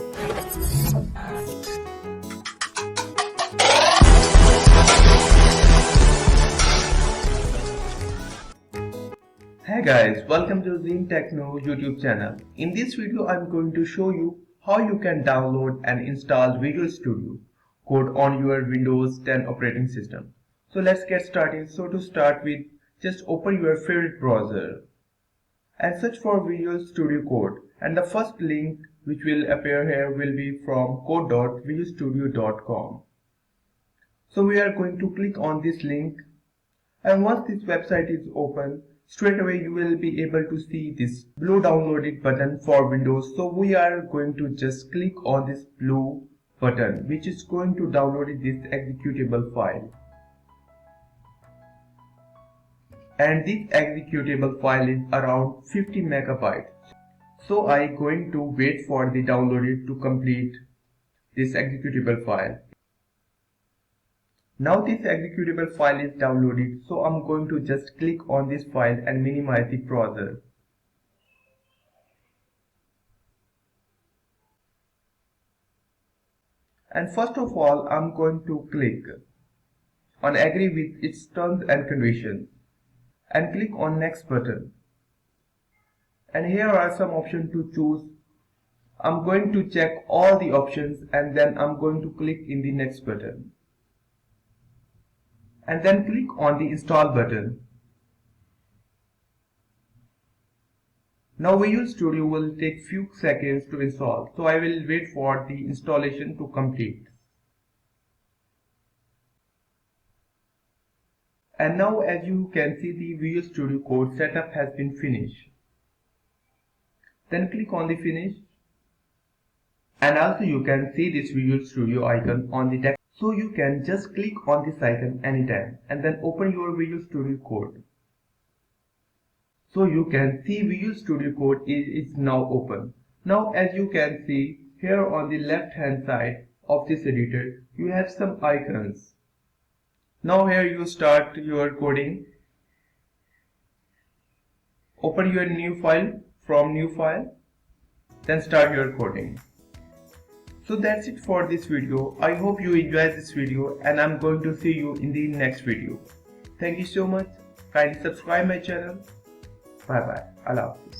Hey guys, welcome to Zine Techno YouTube channel. In this video, I'm going to show you how you can download and install Visual Studio Code on your Windows 10 operating system. So let's get started. So to start with, just open your favorite browser and search for Visual Studio Code. And the first link which will appear here will be from code.visualstudio.com. So we are going to click on this link, and once this website is open, straight away you will be able to see this blue downloaded button for Windows. So we are going to just click on this blue button, which is going to download this executable file. And this executable file is around 50 megabytes. So I am going to wait for the download to complete this executable file. Now this executable file is downloaded, so I'm going to just click on this file and minimize the browser. And first of all, I'm going to click on agree with its terms and conditions and click on next button. And here are some options to choose. I'm going to check all the options and then I'm going to click in the next button. And then click on the install button. Now Visual Studio will take few seconds to install, so I will wait for the installation to complete. And now as you can see, the Visual Studio Code setup has been finished. Then click on the finish, and also you can see this Visual Studio icon on the text. So you can just click on this icon anytime and then open your Visual Studio Code. So you can see Visual Studio Code is now open. Now as you can see here on the left hand side of this editor, you have some icons. Now here you start your coding. Open your new file from new file, then start your coding. So that's it for this video. I hope you enjoyed this video and I'm going to see you in the next video. Thank you so much. Kindly subscribe my channel. Bye bye. Allah Hafiz.